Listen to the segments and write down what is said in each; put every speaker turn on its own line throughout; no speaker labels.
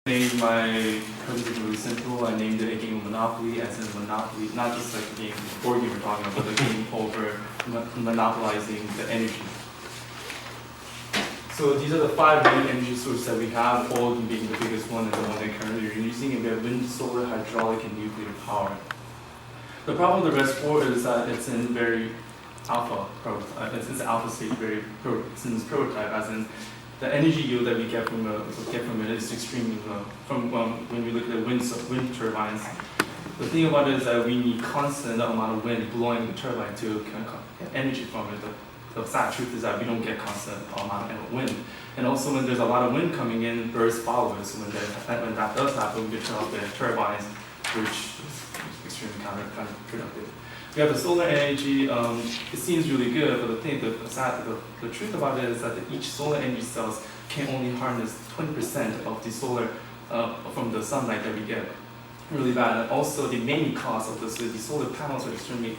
named my presentation really simple. I named it a game of Monopoly, as in Monopoly, not just like a game, board game we're talking about, but a game over monopolizing the energy. So these are the 5 main energy sources that we have, all being the biggest one and the one that currently we're using, and we have wind, solar, hydraulic, and nuclear power. The problem with the RES 4 is that it's in very alpha, it's alpha stage, it's in this prototype, as in the energy yield that we get from it is extremely low. From when we look at the wind turbines, the thing about it is that we need constant amount of wind blowing the turbine to get energy from it. The sad truth is that we don't get constant amount of wind. And also when there's a lot of wind coming in, birds follow us. When that does happen, we turn off the turbines, which is extremely counterproductive. We have the solar energy. It seems really good, but the truth about it is that each solar energy cells can only harness 20% of the solar from the sunlight that we get. Really bad. And also the main cost of the solar panels are extremely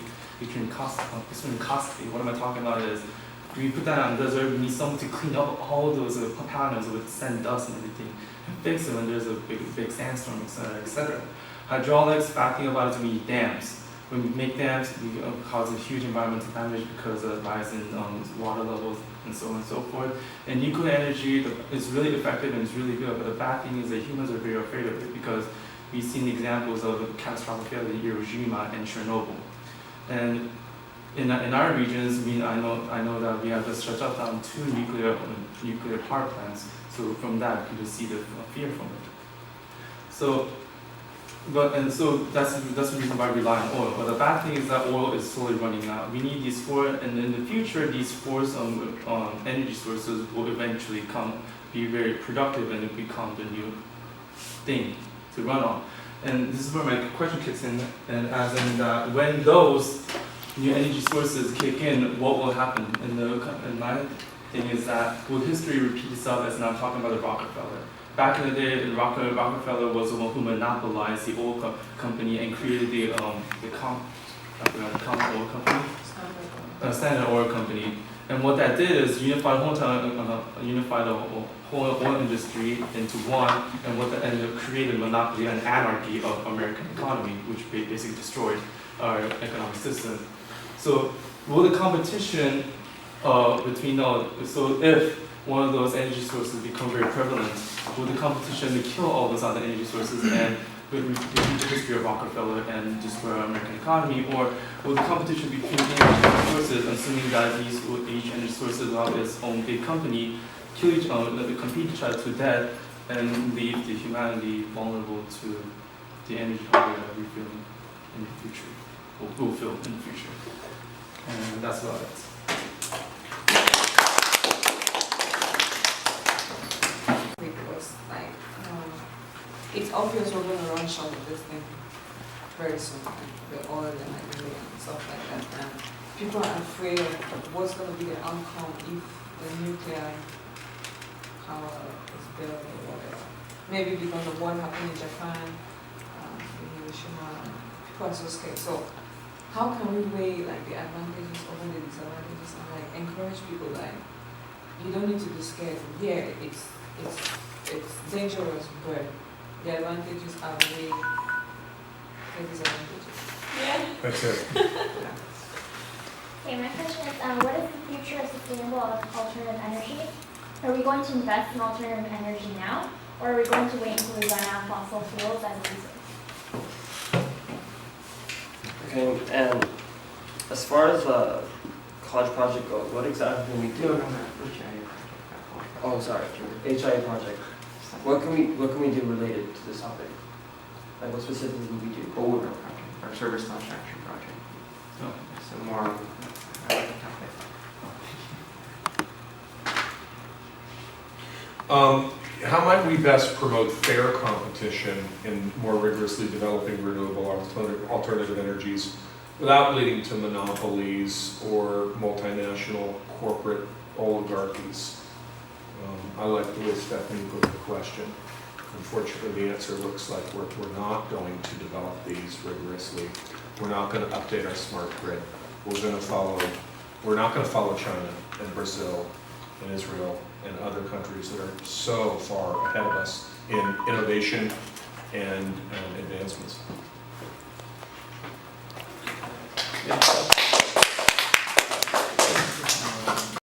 costly. What am I talking about is, if we put that on the desert, we need someone to clean up all those panels with sand, dust, and everything, and fix it when there's a big sandstorm, etc. Hydraulics, bad thing about it is we need dams. When we make dams, we cause a huge environmental damage because of rise in water levels and so on and so forth. And nuclear energy is really effective and it's really good, but the bad thing is that humans are very afraid of it because we've seen examples of catastrophic failure in Hiroshima and Chernobyl. And in our regions, I know that we have just shut down 2 nuclear power plants. So from that, you can see the fear from it. So that's the reason why we rely on oil. But the bad thing is that oil is slowly running out. We need these 4, and in the future, these 4 energy sources will eventually be very productive and become the new thing to run on. And this is where my question kicks in, and as in that when those new energy sources kick in, what will happen? And my thing is that will history repeat itself, as I'm talking about the Rockefeller. Back in the day, Rockefeller was the one who monopolized the oil company and created the Standard Oil Company. And what that did is unified the whole oil industry into one, and created a monopoly and anarchy of American economy, which basically destroyed our economic system. So will the competition so if one of those energy sources become very prevalent, will the competition to kill all those other energy sources and repeat the history of Rockefeller and destroy our American economy, or will the competition between energy sources, assuming that each energy sources have its own big company, compete each other to death and leave the humanity vulnerable to the energy hunger that we feel in the future, or will feel in the future? And that's about it.
Because it's obvious we're going to run short of this thing very soon, the oil and stuff like that. And people are afraid of what's going to be the outcome if the nuclear power is built or whatever. Maybe because of what happened in Japan, in Hiroshima, people are so scared. So how can we weigh the advantages over the disadvantages and encourage people you don't need to be scared. Yeah, it's dangerous, but the advantages outweigh the disadvantages.
Yeah.
That's it.
Okay, my question is, what is the future of sustainable alternative energy? Are we going to invest in alternative energy now, or are we going to wait until we run out of fossil fuels as a resource?
Okay, and as far as the college project goes, what exactly can we do?
No, HIA project.
Oh, sorry, HIA project. What can we do related to this topic? What specifically would we do?
Older project, our service contraction project.
Oh.
So more on that topic.
How might we best promote fair competition in more rigorously developing renewable alternative energies without leading to monopolies or multinational corporate oligarchies? I like the way Stephanie put the question. Unfortunately, the answer looks like we're not going to develop these rigorously. We're not going to update our smart grid. We're not going to follow China and Brazil and Israel and other countries that are so far ahead of us in innovation and advancements.
Yeah.